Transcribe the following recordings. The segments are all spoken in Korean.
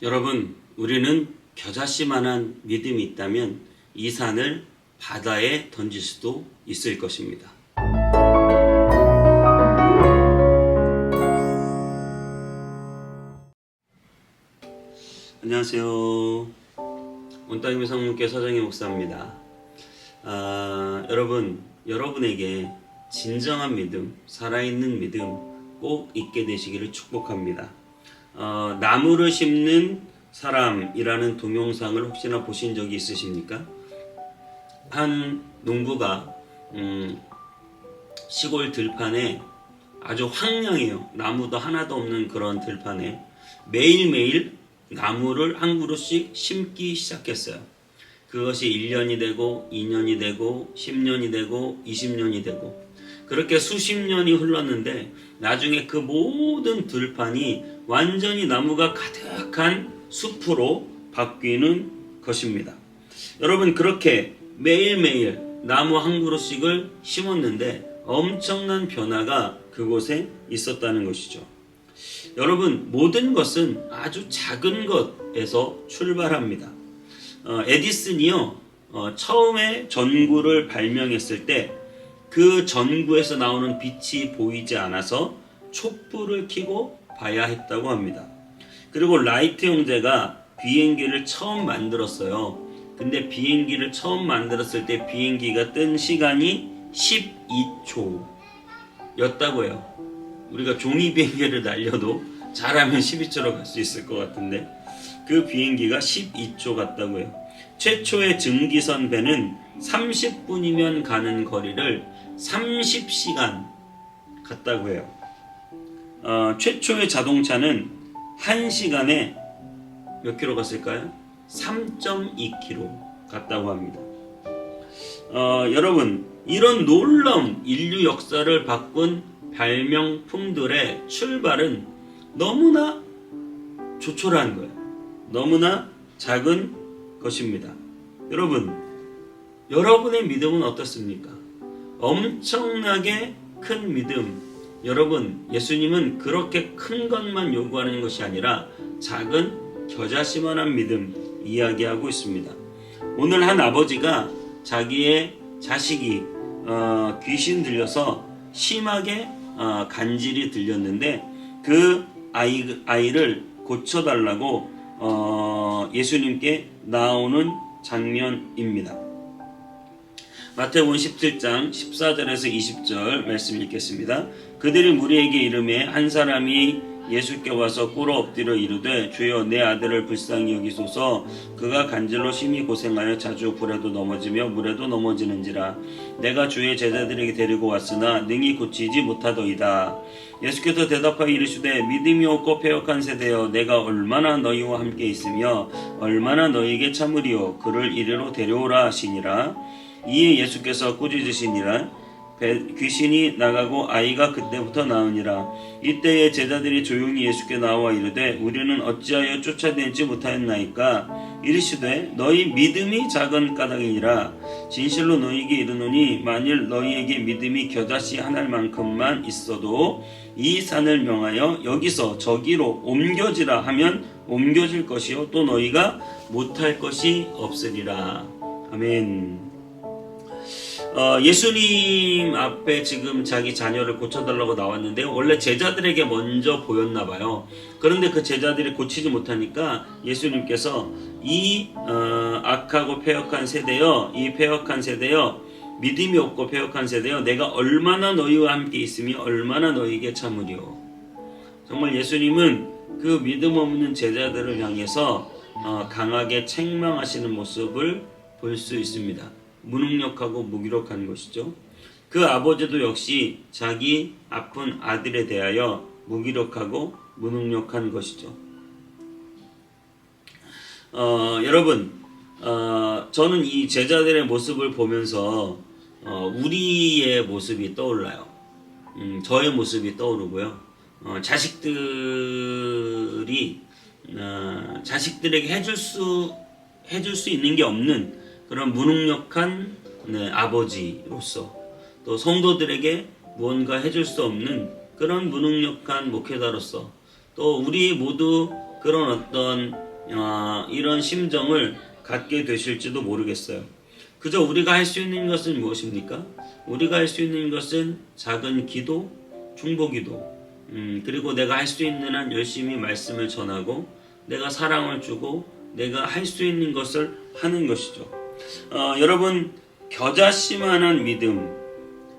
여러분, 우리는 겨자씨만한 믿음이 있다면 이 산을 바다에 던질 수도 있을 것입니다. 안녕하세요. 온땅님의 성문교회 서정희 목사입니다. 여러분에게 진정한 믿음, 살아있는 믿음 꼭 있게 되시기를 축복합니다. 나무를 심는 사람이라는 동영상을 혹시나 보신 적이 있으십니까? 한 농부가 시골 들판에 아주 황량해요. 나무도 하나도 없는 그런 들판에 매일매일 나무를 한 그루씩 심기 시작했어요. 그것이 1년이 되고 2년이 되고 10년이 되고 20년이 되고 그렇게 수십 년이 흘렀는데 나중에 그 모든 들판이 완전히 나무가 가득한 숲으로 바뀌는 것입니다. 여러분, 그렇게 매일매일 나무 한 그루씩을 심었는데 엄청난 변화가 그곳에 있었다는 것이죠. 여러분, 모든 것은 아주 작은 것에서 출발합니다. 에디슨이요, 처음에 전구를 발명했을 때 그 전구에서 나오는 빛이 보이지 않아서 촛불을 켜고 봐야 했다고 합니다. 그리고 라이트 형제가 비행기를 처음 만들었어요. 근데 비행기를 처음 만들었을 때 비행기가 뜬 시간이 12초였다고 해요. 우리가 종이 비행기를 날려도 잘하면 12초로 갈 수 있을 것 같은데 그 비행기가 12초 같다고 해요. 최초의 증기선 배는 30분이면 가는 거리를 30시간 갔다고 해요. 최초의 자동차는 1시간에 몇 킬로 갔을까요? 3.2km 갔다고 합니다. 여러분, 이런 놀라운 인류 역사를 바꾼 발명품들의 출발은 너무나 조촐한 거예요. 너무나 작은 것입니다. 여러분의 믿음은 어떻습니까? 엄청나게 큰 믿음. 여러분, 예수님은 그렇게 큰 것만 요구하는 것이 아니라 작은 겨자씨만한 믿음 이야기하고 있습니다. 오늘 한 아버지가 자기의 자식이 귀신 들려서 심하게 간질이 들렸는데 그 아이를 고쳐달라고 예수님께 나오는 장면입니다. 마태복음 17장 14절에서 20절 말씀 읽겠습니다. 그들이 무리에게 이르매 한 사람이 예수께 와서 꿇어 엎드려 이르되 주여 내 아들을 불쌍히 여기소서 그가 간질로 심히 고생하여 자주 불에도 넘어지며 물에도 넘어지는지라 내가 주의 제자들에게 데리고 왔으나 능히 고치지 못하더이다. 예수께서 대답하여 이르시되 믿음이 없고 패역한 세대여 내가 얼마나 너희와 함께 있으며 얼마나 너희에게 참으리요 그를 이리로 데려오라 하시니라. 이에 예수께서 꾸짖으시니라. 귀신이 나가고 아이가 그때부터 나으니라. 이때에 제자들이 조용히 예수께 나와 이르되 우리는 어찌하여 쫓아내지 못하였나이까. 이르시되 너희 믿음이 작은 까닭이니라. 진실로 너희에게 이르노니 만일 너희에게 믿음이 겨자씨 하나만큼만 있어도 이 산을 명하여 여기서 저기로 옮겨지라 하면 옮겨질 것이요 또 너희가 못할 것이 없으리라. 아멘. 예수님 앞에 지금 자기 자녀를 고쳐달라고 나왔는데 원래 제자들에게 먼저 보였나봐요. 그런데 그 제자들이 고치지 못하니까 예수님께서 이 악하고 패역한 세대여, 이 패역한 세대여, 믿음이 없고 패역한 세대여, 내가 얼마나 너희와 함께 있으며 얼마나 너희에게 참으리요. 정말 예수님은 그 믿음 없는 제자들을 향해서 강하게 책망하시는 모습을 볼 수 있습니다. 무능력하고 무기력한 것이죠. 그 아버지도 역시 자기 아픈 아들에 대하여 무기력하고 무능력한 것이죠. 여러분, 저는 이 제자들의 모습을 보면서 우리의 모습이 떠올라요. 저의 모습이 떠오르고요. 자식들에게 해줄 수 있는 게 없는 그런 무능력한 아버지로서 또 성도들에게 무언가 해줄 수 없는 그런 무능력한 목회자로서 또 우리 모두 그런 어떤 이런 심정을 갖게 되실지도 모르겠어요. 그저 우리가 할 수 있는 것은 무엇입니까? 우리가 할 수 있는 것은 작은 기도, 중보기도, 그리고 내가 할 수 있는 한 열심히 말씀을 전하고 내가 사랑을 주고 내가 할 수 있는 것을 하는 것이죠. 여러분, 겨자씨만한 믿음,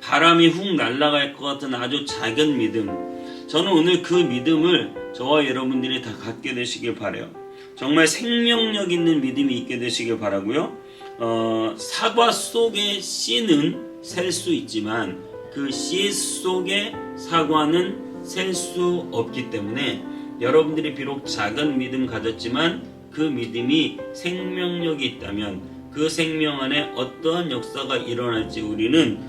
바람이 훅 날아갈 것 같은 아주 작은 믿음, 저는 오늘 그 믿음을 저와 여러분들이 다 갖게 되시길 바라요. 정말 생명력 있는 믿음이 있게 되시길 바라고요. 사과 속의 씨는 셀 수 있지만 그 씨 속의 사과는 셀 수 없기 때문에 여러분들이 비록 작은 믿음 가졌지만 그 믿음이 생명력이 있다면 그 생명 안에 어떠한 역사가 일어날지 우리는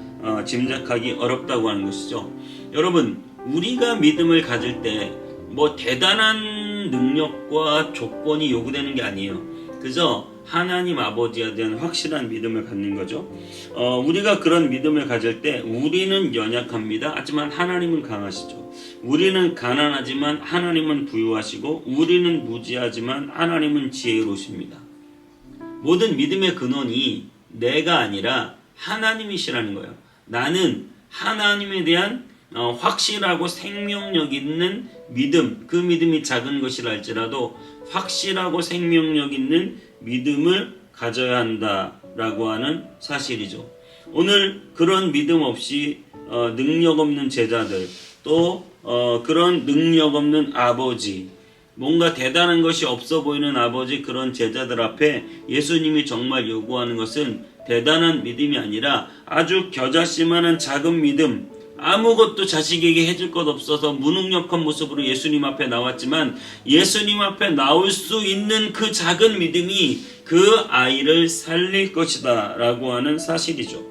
짐작하기 어렵다고 하는 것이죠. 여러분, 우리가 믿음을 가질 때 뭐 대단한 능력과 조건이 요구되는 게 아니에요. 그저 하나님 아버지에 대한 확실한 믿음을 갖는 거죠. 우리가 그런 믿음을 가질 때 우리는 연약합니다. 하지만 하나님은 강하시죠. 우리는 가난하지만 하나님은 부유하시고 우리는 무지하지만 하나님은 지혜로우십니다. 모든 믿음의 근원이 내가 아니라 하나님이시라는 거예요. 나는 하나님에 대한 확실하고 생명력 있는 믿음, 그 믿음이 작은 것이라 할지라도 확실하고 생명력 있는 믿음을 가져야 한다라고 하는 사실이죠. 오늘 그런 믿음 없이 능력 없는 제자들, 또 그런 능력 없는 아버지, 뭔가 대단한 것이 없어 보이는 아버지, 그런 제자들 앞에 예수님이 정말 요구하는 것은 대단한 믿음이 아니라 아주 겨자씨만한 작은 믿음, 아무것도 자식에게 해줄 것 없어서 무능력한 모습으로 예수님 앞에 나왔지만 예수님 앞에 나올 수 있는 그 작은 믿음이 그 아이를 살릴 것이다 라고 하는 사실이죠.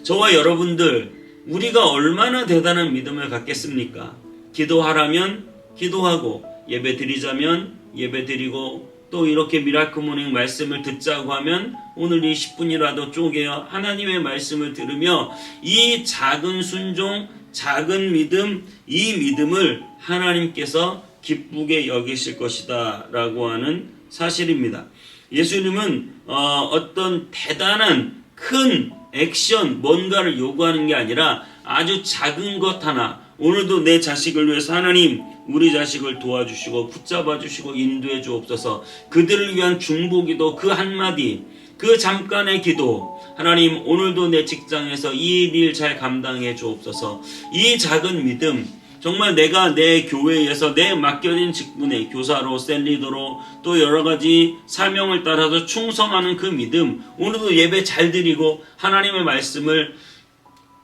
저와 여러분들, 우리가 얼마나 대단한 믿음을 갖겠습니까? 기도하라면 기도하고, 예배 드리자면 예배 드리고, 또 이렇게 미라클 모닝 말씀을 듣자고 하면 오늘 이 10분이라도 쪼개어 하나님의 말씀을 들으며 이 작은 순종, 작은 믿음, 이 믿음을 하나님께서 기쁘게 여기실 것이다 라고 하는 사실입니다. 예수님은 어떤 대단한 큰 액션, 뭔가를 요구하는 게 아니라 아주 작은 것 하나, 오늘도 내 자식을 위해서 하나님 우리 자식을 도와주시고 붙잡아 주시고 인도해 주옵소서. 그들을 위한 중보기도, 그 한마디, 그 잠깐의 기도, 하나님 오늘도 내 직장에서 이 일 잘 감당해 주옵소서. 이 작은 믿음, 정말 내가 내 교회에서 내 맡겨진 직분에 교사로, 셀리더로, 또 여러가지 사명을 따라서 충성하는 그 믿음, 오늘도 예배 잘 드리고 하나님의 말씀을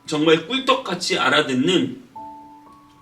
정말 꿀떡같이 알아듣는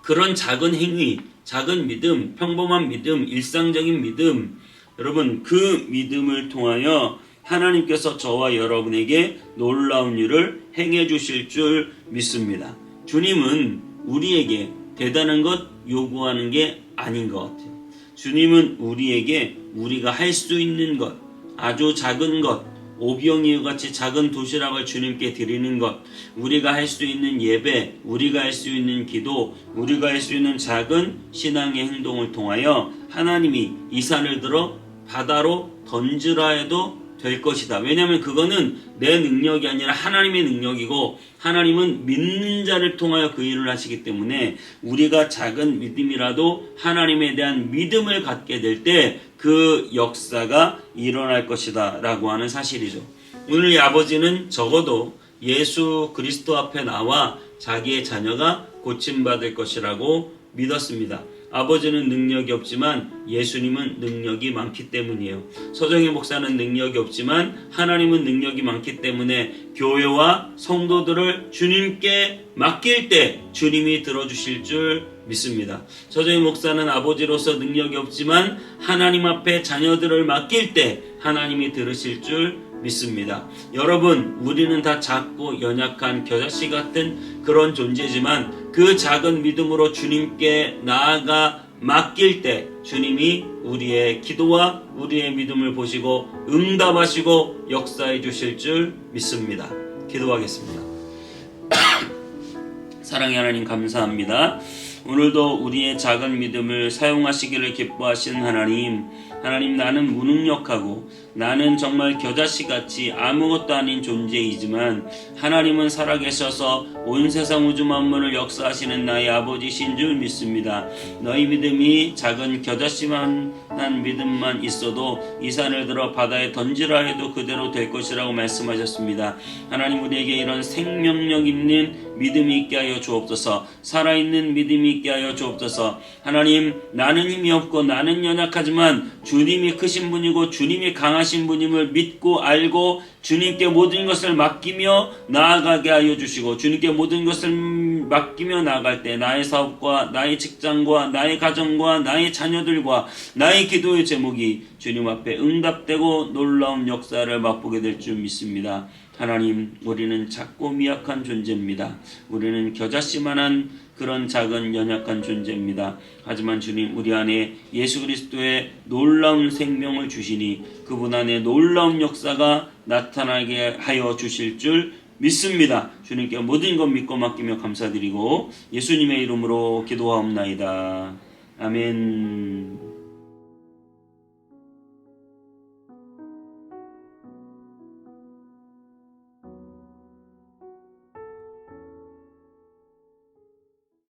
그런 작은 행위, 작은 믿음, 평범한 믿음, 일상적인 믿음, 여러분 그 믿음을 통하여 하나님께서 저와 여러분에게 놀라운 일을 행해 주실 줄 믿습니다. 주님은 우리에게 대단한 것 요구하는 게 아닌 것 같아요. 주님은 우리에게 우리가 할 수 있는 것, 아주 작은 것, 오병이어 같이 작은 도시락을 주님께 드리는 것, 우리가 할 수 있는 예배, 우리가 할 수 있는 기도, 우리가 할 수 있는 작은 신앙의 행동을 통하여 하나님이 이 산을 들어 바다로 던지라 해도 될 것이다. 왜냐하면 그거는 내 능력이 아니라 하나님의 능력이고 하나님은 믿는 자를 통하여 그 일을 하시기 때문에 우리가 작은 믿음이라도 하나님에 대한 믿음을 갖게 될 때 그 역사가 일어날 것이다 라고 하는 사실이죠. 오늘 이 아버지는 적어도 예수 그리스도 앞에 나와 자기의 자녀가 고침받을 것이라고 믿었습니다. 아버지는 능력이 없지만 예수님은 능력이 많기 때문이에요. 서정희 목사는 능력이 없지만 하나님은 능력이 많기 때문에 교회와 성도들을 주님께 맡길 때 주님이 들어주실 줄 믿습니다. 서정희 목사는 아버지로서 능력이 없지만 하나님 앞에 자녀들을 맡길 때 하나님이 들으실 줄 믿습니다. 여러분, 우리는 다 작고 연약한 겨자씨 같은 그런 존재지만 그 작은 믿음으로 주님께 나아가 맡길 때 주님이 우리의 기도와 우리의 믿음을 보시고 응답하시고 역사해 주실 줄 믿습니다. 기도하겠습니다. 사랑의 하나님 감사합니다. 오늘도 우리의 작은 믿음을 사용하시기를 기뻐하시는 하나님, 하나님, 나는 무능력하고 나는 정말 겨자씨같이 아무것도 아닌 존재이지만 하나님은 살아계셔서 온 세상 우주 만물을 역사하시는 나의 아버지신 줄 믿습니다. 너희 믿음이 작은 겨자씨만한 믿음만 있어도 이 산을 들어 바다에 던지라 해도 그대로 될 것이라고 말씀하셨습니다. 하나님, 우리에게 이런 생명력 있는 믿음이 있게 하여 주옵소서. 살아있는 믿음이 있게 하여 주옵소서. 하나님, 나는 힘이 없고 나는 연약하지만 주님이 크신 분이고 주님이 강하신 분임을 믿고 알고 주님께 모든 것을 맡기며 나아가게 하여 주시고, 주님께 모든 것을 맡기며 나아갈 때 나의 사업과 나의 직장과 나의 가정과 나의 자녀들과 나의 기도의 제목이 주님 앞에 응답되고 놀라운 역사를 맛보게 될 줄 믿습니다. 하나님, 우리는 작고 미약한 존재입니다. 우리는 겨자씨만한 그런 작은 연약한 존재입니다. 하지만 주님, 우리 안에 예수 그리스도의 놀라운 생명을 주시니 그분 안에 놀라운 역사가 나타나게 하여 주실 줄 믿습니다. 주님께 모든 것 믿고 맡기며 감사드리고 예수님의 이름으로 기도하옵나이다. 아멘.